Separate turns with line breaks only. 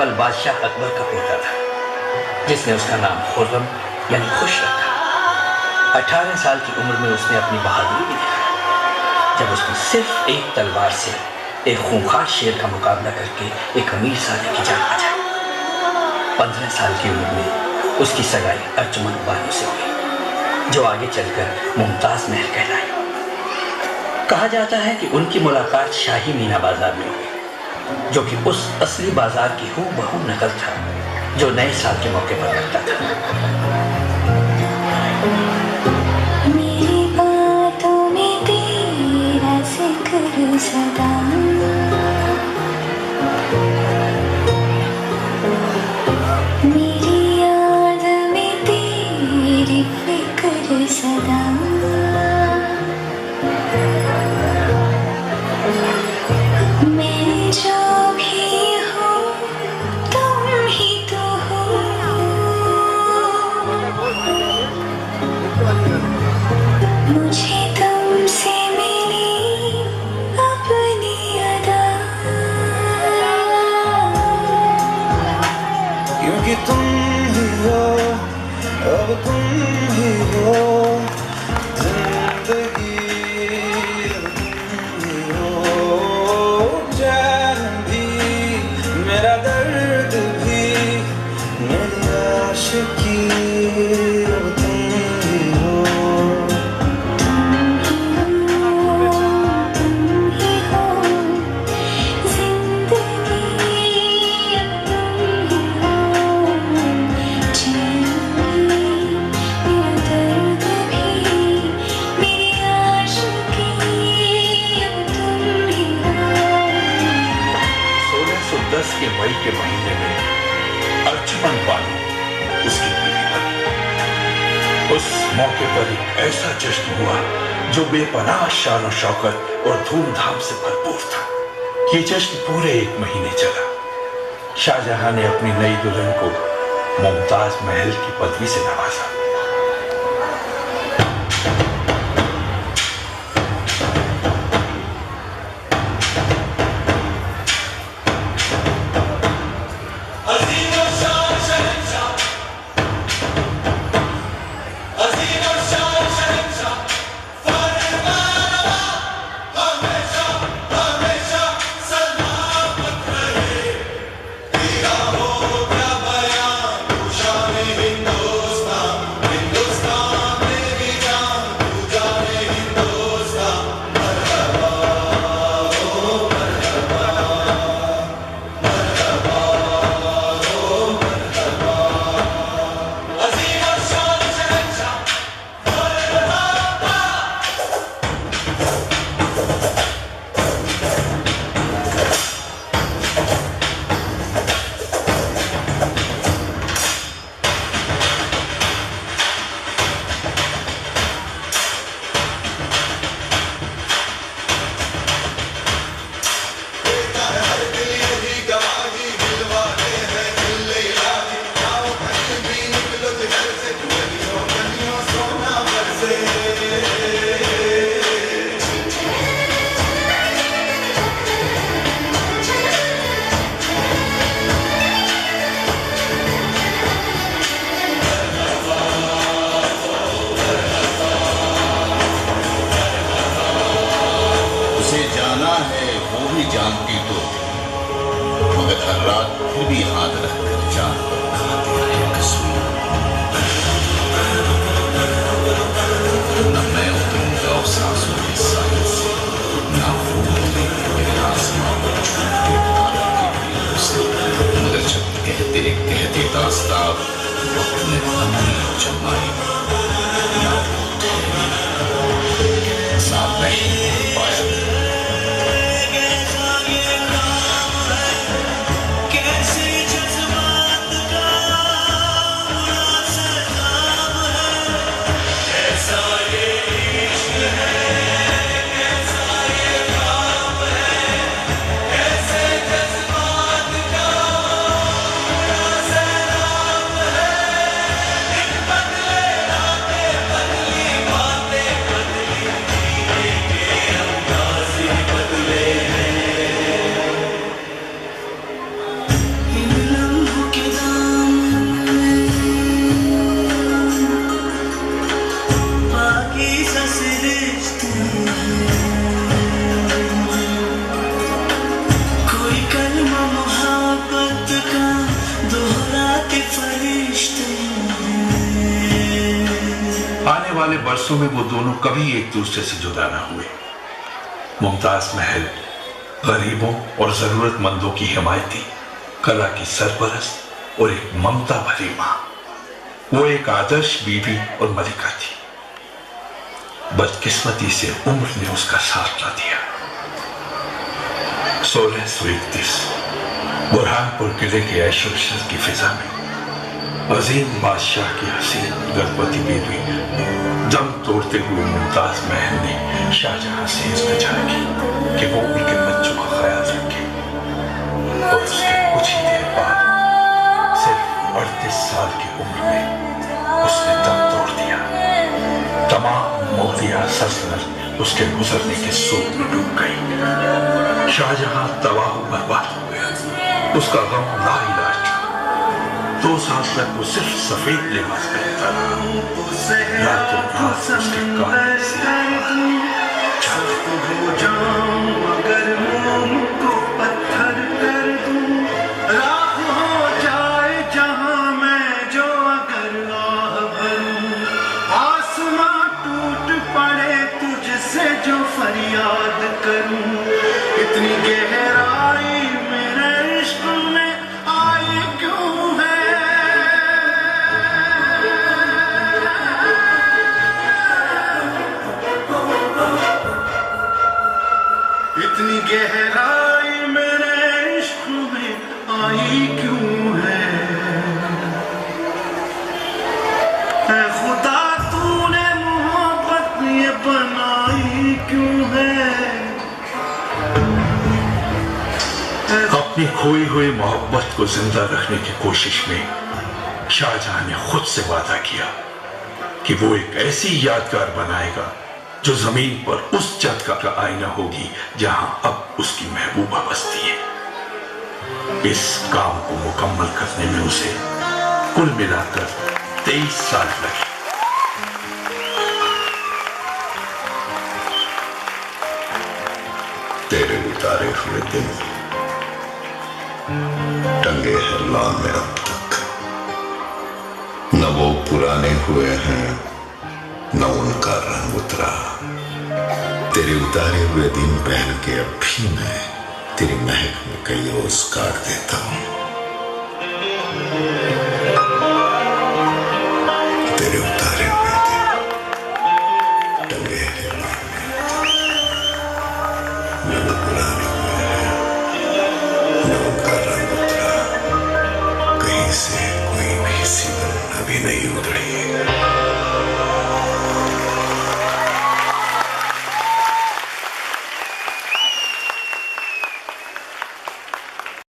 मुगल बादशाह अकबर का पोता था, जिसने उसका नाम खुर्रम यानी खुश रखा। 18 साल की उम्र में उसने अपनी बहादुरी भी दिखाई, जब उसने सिर्फ एक तलवार से एक खूंखार शेर का मुकाबला करके एक अमीर साले की जान बचाई। 15 साल की उम्र में उसकी सगाई अर्जुमंद बानो से हुई, जो आगे चलकर मुमताज महल कहलाई। कहा जाता है कि उनकी मुलाकात शाही मीना बाजार में हुई, जो कि उस असली बाजार की हूबहू नकल था जो नए साल के मौके पर लगता था।
मेरी बातों में तेरा जिक्र सदा, मेरी याद में तेरी फिक्र सदा, मैं जो भी हूँ तुम ही तो हो, मुझे तुमसे मिली अपनी अदा,
क्योंकि तुम ही हो, अब तुम ही हो जिंदगी, अब तुम ही हो जान भी, मेरा दर्द भी, मेरी आशिकी, अब तुम ही हो।
के मई के महीने में अर्जुमंद बानो उसकी बीवी बनी। उस मौके पर एक ऐसा जश्न हुआ जो बेपनाह शान और शौकत और धूमधाम से भरपूर था। ये जश्न पूरे 1 महीने चला। शाहजहां ने अपनी नई दुल्हन को मुमताज महल की पदवी से नवाजा।
जानती तो मगर हर रात फिर भी हाथ रखकर जान पर खाती रहे कसम। न मैं उतरूंगा उस आंसू के साहिल से, न फूल उतरेंगे मेरे आसमां पर छूटे तारों की भीड़ से। मगर जब कहते कहते दास्तां वक्त ने अपनी जमाई, ना मैं ही पाया।
आने वाले बरसों में वो दोनों कभी एक दूसरे से जुदा ना हुए। मुमताज महल गरीबों और जरूरतमंदों की हिमायती, कला की सरपरस्त और एक ममता भरी मां। वो एक आदर्श बीवी और मलिका थी। बदकिस्मती से उम्र ने उसका साथ ना दिया। 1631 बुरहानपुर किले के ऐशोशर की फिजा में अजीम बादशाह की हसीन गर्भवती बीवी दम तोड़ते हुए मुमताज महल ने शाहजहां से इल्तिजा की कि वो उनके बच्चों का ख्याल रखे। और उसके कुछ ही देर बाद सिर्फ 38 साल की उम्र में उसने दम तोड़ दिया। तमाम मौलिया सल्तनत उसके गुजरने के शोक में डूब गई। शाहजहां तबाह बर्बाद हो गया। उसका गम लाइलाज था। 2 साल तक वो सिर्फ सफेद लिबास पहनता रहा। रातों रात उसके कान से
हो जाऊं अगर मोम को पत्थर कर दूं, राख हो जाए जहां मैं जो अगर आह भरूं, आसमां टूट पड़े तुझसे जो फरियाद करूं, इतनी गहराई मेरे इश्क में आई क्यों है। इतनी गहराई मेरे इश्क में आई क्यों है। ऐ खुदा तूने मोहब्बत ये बनाई क्यों है।
अपनी खोई हुई मोहब्बत को जिंदा रखने की कोशिश में शाहजहां ने खुद से वादा किया कि वो एक ऐसी यादगार बनाएगा जो जमीन पर उस जगह का आईना होगी जहां अब उसकी महबूबा बसती है। इस काम को मुकम्मल करने में उसे कुल मिलाकर 23 साल लगे।
तेरे उतारे हुए दिन टंगे हैं लॉन में अब तक, न वो पुराने हुए हैं न उनका रंग उतरा। तेरे उतारे हुए दिन पहन के अब भी मैं तेरी महक में कई रोज काट देता हूं। तेरे उतारे हुए दिन टंगे हैं न वो पुराने हुए हैं न उनका रंग उतरा। कहीं से कोई भी सिमरन अभी नहीं उतरे।